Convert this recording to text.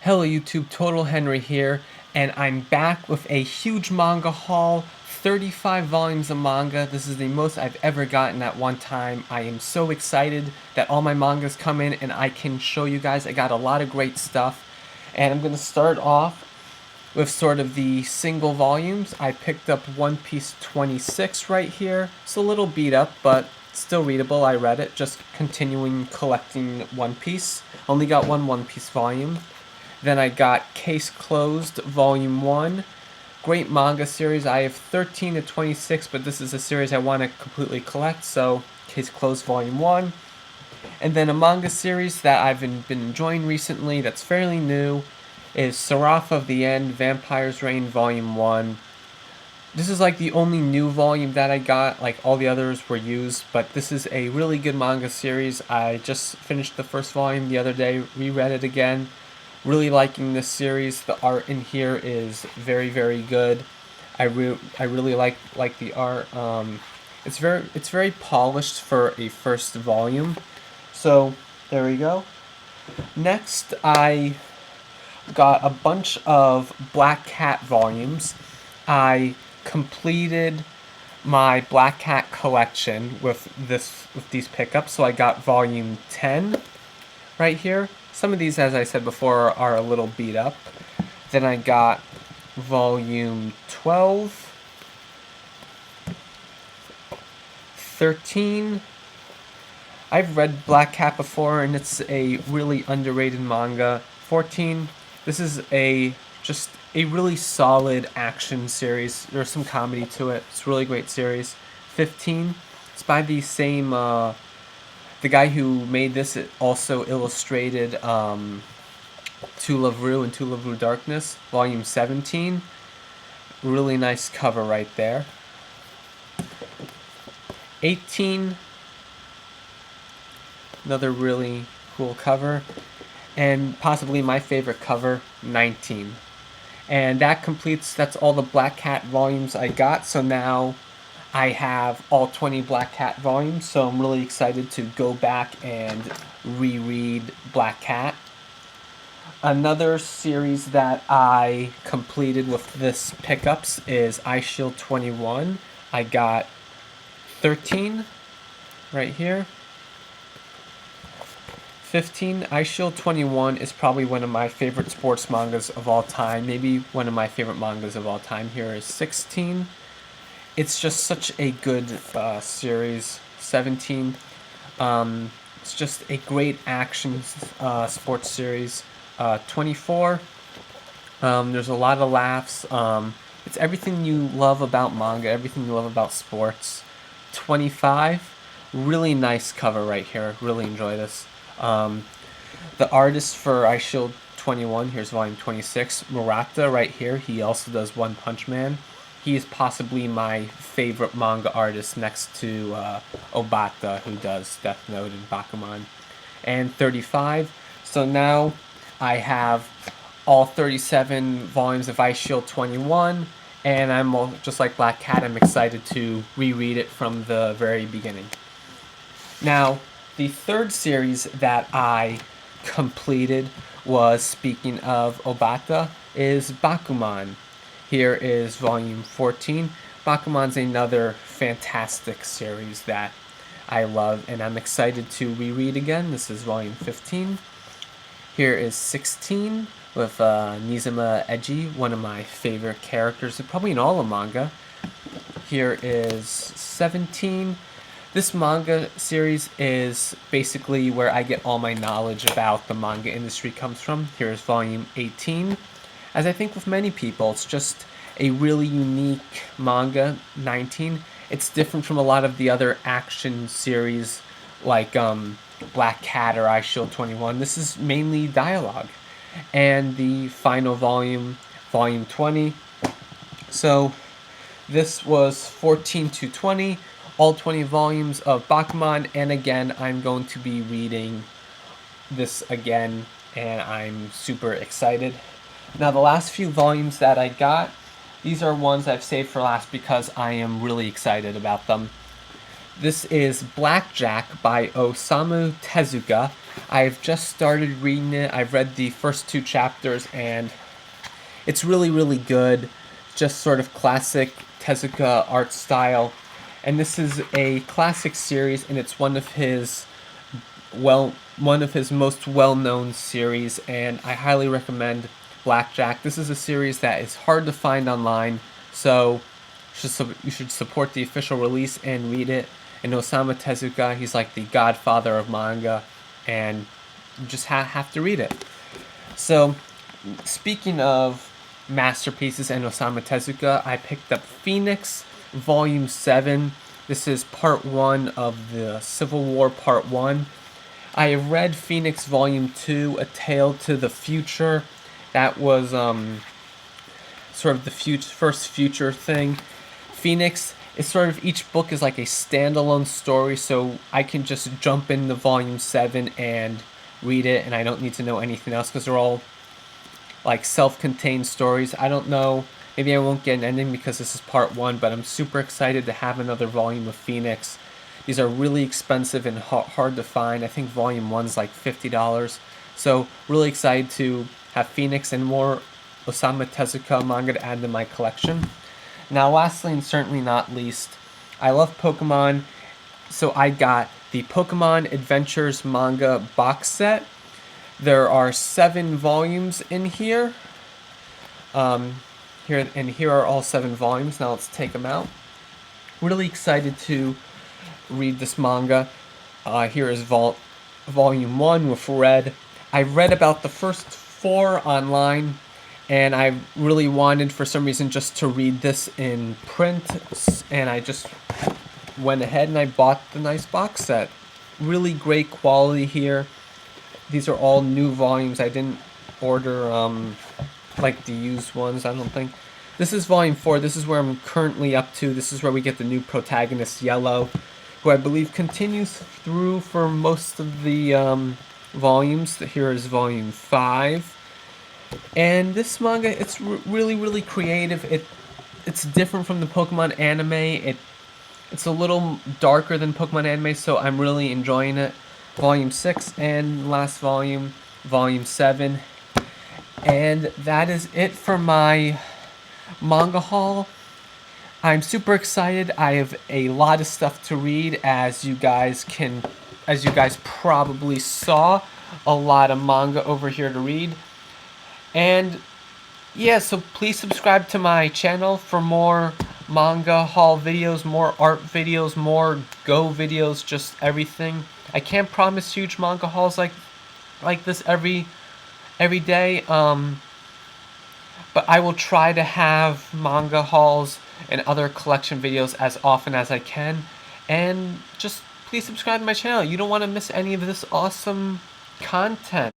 Hello YouTube, Totalhenry here, and I'm back with a huge manga haul, 35 volumes of manga. This is the most I've ever gotten at one time. I am so excited that all my mangas come in and I can show you guys. I got a lot of great stuff, and I'm going to start off with sort of the single volumes. I picked up One Piece 26 right here. It's a little beat up, but still readable. I read it, just continuing collecting One Piece. Only got One Piece volume. Then I got Case Closed Volume 1. Great manga series. I have 13 to 26, but this is a series I want to completely collect, so Case Closed Volume 1. And then a manga series that I've been enjoying recently that's fairly new is Sourav of the End, Vampire's Reign Volume 1. This is like the only new volume that I got, like all the others were used, but this is a really good manga series. I just finished the first volume the other day, reread it again. Really liking this series. The art in here is very, very good. I really like the art. It's very polished for a first volume. So there we go. Next, I got a bunch of Black Cat volumes. I completed my Black Cat collection with these pickups. So I got volume 10 right here. Some of these, as I said before, are a little beat up. Then I got volume 12, 13. I've read Black Cat before, and it's a really underrated manga. 14. This is just a really solid action series. There's some comedy to it. It's a really great series. 15. It's by the same the guy who made this also illustrated To Love Ru and To Love Ru Darkness, Volume 17. Really nice cover right there. 18. Another really cool cover. And possibly my favorite cover, 19. And that's all the Black Cat volumes I got. So now I have all 20 Black Cat volumes, so I'm really excited to go back and reread Black Cat. Another series that I completed with this pickups is Eyeshield 21. I got 13 right here. 15. Eyeshield 21 is probably one of my favorite sports mangas of all time. Maybe one of my favorite mangas of all time. Here is 16. It's just such a good series. 17. It's just a great action sports series. 24. There's a lot of laughs. It's everything you love about manga, everything you love about sports. 25. Really nice cover right here. Really enjoy this. The artist for Eyeshield 21, here's volume 26, Murata right here. He also does One Punch Man. He is possibly my favorite manga artist next to Obata, who does Death Note and Bachman. And 35. So now I have all 37 volumes of Eyeshield 21, and just like Black Cat, I'm excited to reread it from the very beginning. Now, the third series that I completed was, speaking of Obata, is Bachman. Here is volume 14. Bakuman's another fantastic series that I love, and I'm excited to reread again. This is volume 15. Here is 16 with Nizuma Eiji, one of my favorite characters, probably in all of manga. Here is 17. This manga series is basically where I get all my knowledge about the manga industry comes from. Here's volume 18. As I think with many people, it's just a really unique manga. 19. It's different from a lot of the other action series like Black Cat or Eyeshield 21. This is mainly dialogue. And the final volume, volume 20. So this was 14 to 20. All 20 volumes of Bachman, and again, I'm going to be reading this again, and I'm super excited. Now, the last few volumes that I got, these are ones I've saved for last because I am really excited about them. This is Blackjack by Osamu Tezuka. I've just started reading it. I've read the first 2 chapters, and it's really, really good. Just sort of classic Tezuka art style. And this is a classic series, and it's one of his most well-known series, and I highly recommend Blackjack. This is a series that is hard to find online, so you should support the official release and read it. And Osamu Tezuka, he's like the godfather of manga, and you just have to read it. So, speaking of masterpieces and Osamu Tezuka, I picked up Phoenix Volume 7. This is Part 1 of the Civil War Part 1. I have read Phoenix Volume 2, A Tale to the Future. That was sort of the first future thing. Phoenix is sort of, each book is like a standalone story, so I can just jump into Volume 7 and read it, and I don't need to know anything else because they're all like self-contained stories. I don't know, maybe I won't get an ending because this is Part 1, but I'm super excited to have another volume of Phoenix. These are really expensive and hard to find. I think Volume 1's like $50. So really excited to have Phoenix and more Osamu Tezuka manga to add to my collection. Now lastly and certainly not least, I love Pokemon, so I got the Pokemon Adventures manga box set. There are 7 volumes in here. Here are all 7 volumes. Now let's take them out. Really excited to read this manga. Here is Volume 1 with Red. I read about the first 4 online, and I really wanted, for some reason, just to read this in print, and I just went ahead and I bought the nice box set. Really great quality here. These are all new volumes. I didn't order like the used ones, I don't think. This is Volume 4. This is where I'm currently up to. This is where we get the new protagonist, Yellow, who I believe continues through for most of the volumes. Here is Volume 5. And this manga, it's really, really creative. It's different from the Pokemon anime. It's a little darker than Pokemon anime, so I'm really enjoying it. Volume 6 and last volume, Volume 7. And that is it for my manga haul. I'm super excited. I have a lot of stuff to read, as you guys probably saw, a lot of manga over here to read. And yeah, so please subscribe to my channel for more manga haul videos, more art videos, more go videos, just everything. I can't promise huge manga hauls like this every day, but I will try to have manga hauls and other collection videos as often as I can. And just please subscribe to my channel. You don't want to miss any of this awesome content.